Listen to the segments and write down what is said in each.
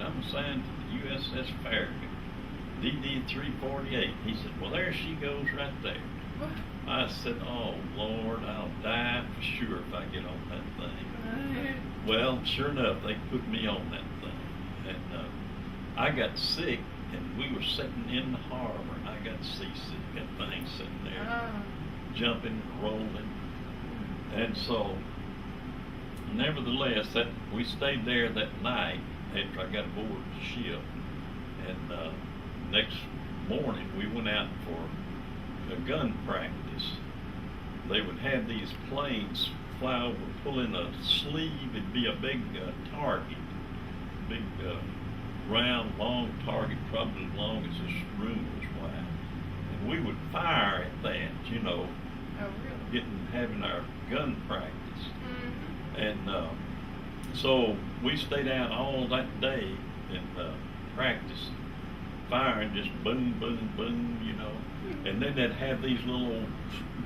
I'm assigned to the USS Faragut, DD 348. He said, well, there she goes right there. I said, oh, Lord, I'll die for sure if I get on that thing. Well, sure enough, they put me on that thing. And I got sick, and we were sitting in the harbor, and I got seasick. That thing sitting there, jumping, rolling. And so, nevertheless, we stayed there that night after I got aboard the ship. And next morning, we went out for a gun practice. They would have these planes fly over, pull in a sleeve. It'd be a big target, big round, long target, probably as long as this room was wide. And we would fire at that, you know, having our gun practice. And so we stayed out all that day and practiced firing, just boom, boom, boom, you know. And then they'd have these little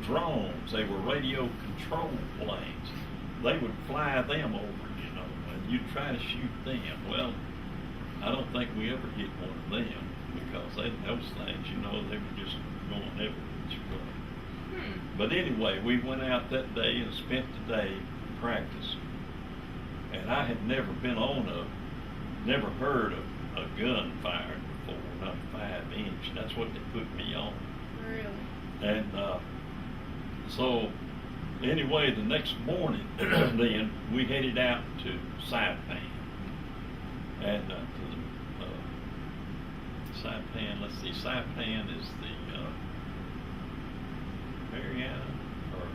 drones. They were radio control planes. They would fly them over, you know, and you'd try to shoot them. Well, I don't think we ever hit one of them because those things, you know, they were just going everywhere. But anyway, we went out that day and spent the day practicing. And I had never never heard of a gun fired before, not 5-inch. That's what they put me on. Really? And so, anyway, the next morning, then we headed out to Saipan. And Saipan, let's see, Saipan is the Mariana, or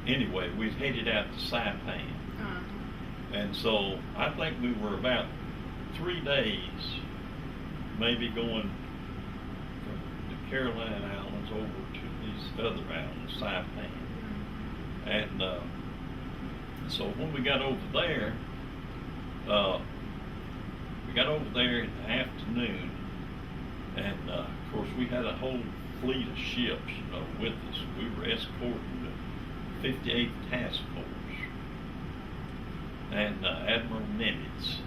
anyway, we headed out to Saipan. And so I think we were about 3 days, maybe going from the Caroline Islands over to these other islands, Saipan. And so when we got over there, in the afternoon, and of course we had a whole fleet of ships, you know, with us. We were escorting the 58th Task Force and Admiral Nimitz.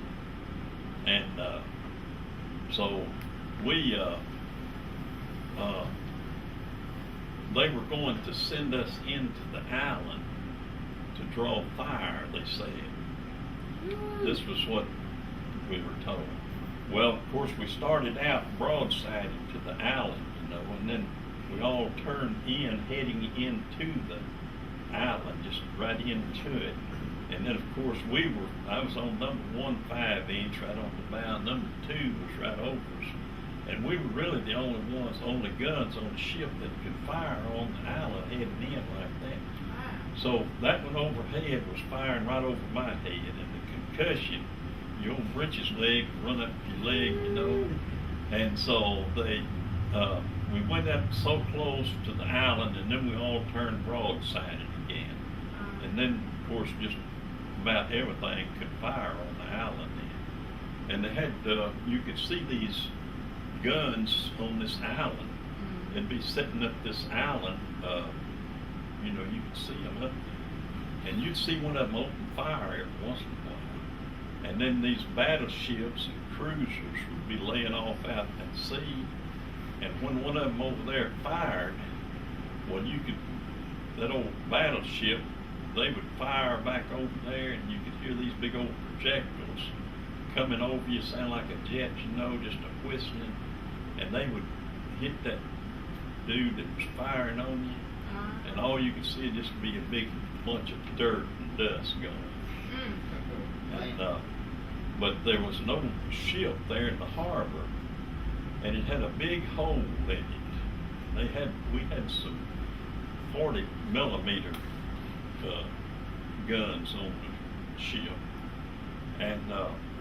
And so we, they were going to send us into the island to draw fire, they said. This was what we were told. Well, of course, we started out broadside to the island, you know, and then we all turned in, heading into the island, just right into it. And then, of course, I was on number 1 5-inch right on the bow. Number 2 was right over us. And we were really the only guns on the ship that could fire on the island heading in like that. So that one overhead was firing right over my head, and the concussion, your old breeches leg run up your leg, you know. And so we went up so close to the island, and then we all turned broadsided again. And then, of course, just about everything could fire on the island then. And they had, you could see these guns on this island. They'd be sitting up this island, you know, you could see them up there. And you'd see one of them open fire every once in a while. And then these battleships and cruisers would be laying off out at sea. And when one of them over there fired, well, that old battleship, they would fire back over there, and you could hear these big old projectiles coming over you, sound like a jet, you know, just a whistling. And they would hit that dude that was firing on you, and all you could see would just be a big bunch of dirt and dust going. And, but there was an old ship there in the harbor, and it had a big hole in it. We had some 40 millimeter guns on the ship, and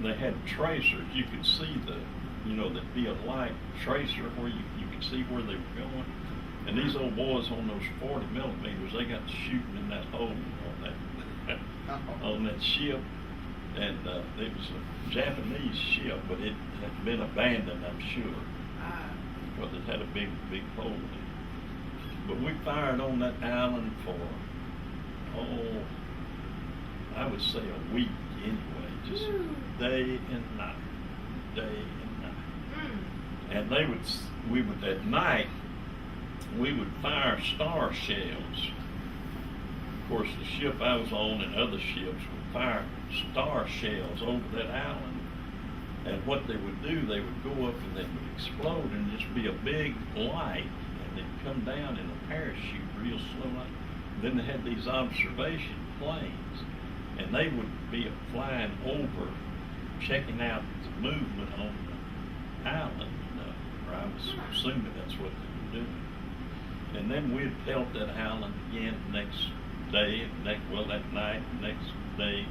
they had tracers. You could see there'd be a light tracer where you could see where they were going. And these old boys on those 40 millimeters, they got shooting in that hole on that ship. And it was a Japanese ship, but it had been abandoned, I'm sure, because it had a big hole in it. But we fired on that island for, I would say a week anyway. just day and night, day and night. And we would at night, we would fire star shells. Of course, the ship I was on and other ships would fire star shells over that island. And what they would do, they would go up and they would explode and just be a big light, and they'd come down in a parachute real slow. Then they had these observation planes, and they would be flying over, checking out the movement on the island, or I was assuming that's what they were doing. And then we'd pelt that island again the next day, that night, the next day,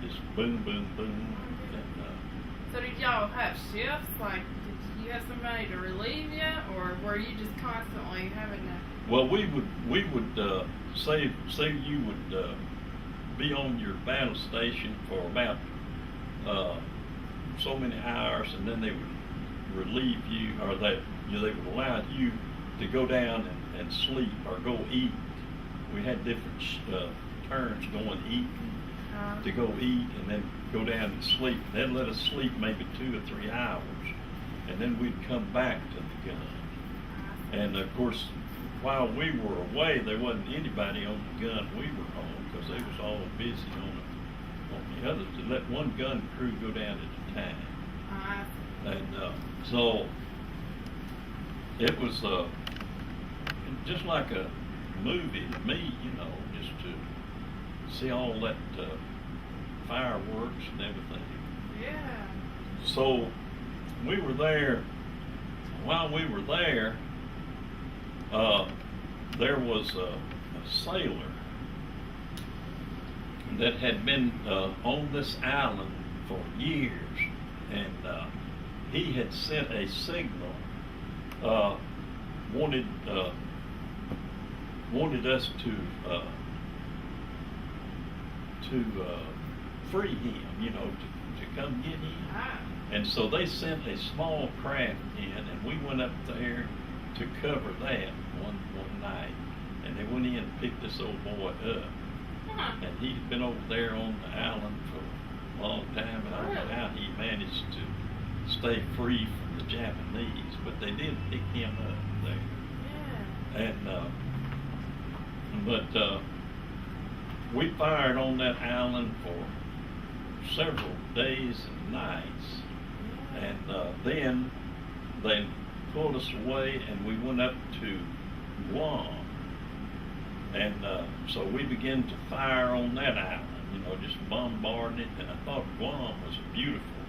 just boom, boom, boom. So did y'all have shifts? Like, did you have somebody to relieve you, or were you just constantly having to? Well, we would say you would be on your battle station for about so many hours, and then they would relieve you, or they would allow you to go down and sleep or go eat. We had different turns going eating. To go eat and then go down and sleep. They'd let us sleep maybe 2 or 3 hours, and then we'd come back to the gun. And of course, while we were away, there wasn't anybody on the gun we were on, because they was all busy on the others, to let one gun crew go down at a time. And so it was just like a movie to me, just to see all that fireworks and everything. Yeah. So we were there. While we were there, there was a sailor that had been on this island for years, and he had sent a signal, wanted us to free him, to come get him. And so they sent a small craft in, and we went up there to cover that one night. And they went in and picked this old boy up. And he'd been over there on the island for a long time, and I don't know how he managed to stay free from the Japanese, but they did pick him up there. And we fired on that island for several days and nights, and then they pulled us away, and we went up to Guam, and so we began to fire on that island, just bombarding it. And I thought Guam was a beautiful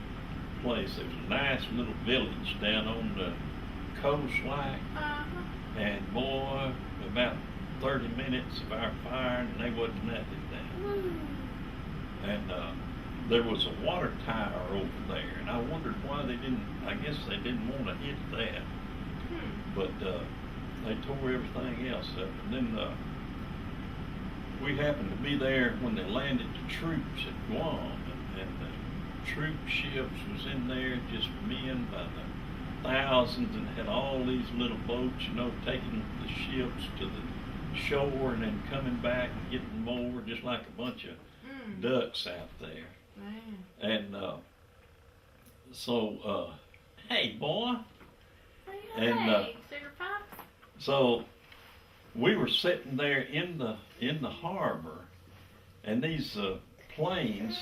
place. There was a nice little village down on the coastline, and boy, about 30 minutes of our firing, and there wasn't nothing down. And there was a water tower over there, and I wondered why I guess they didn't want to hit that. But they tore everything else up. And then we happened to be there when they landed the troops at Guam, and the troop ships was in there, just men by the thousands, and had all these little boats, taking the ships to the shore and then coming back and getting more, just like a bunch of ducks out there. And so, hey boy. And so we were sitting there in the harbor, and these planes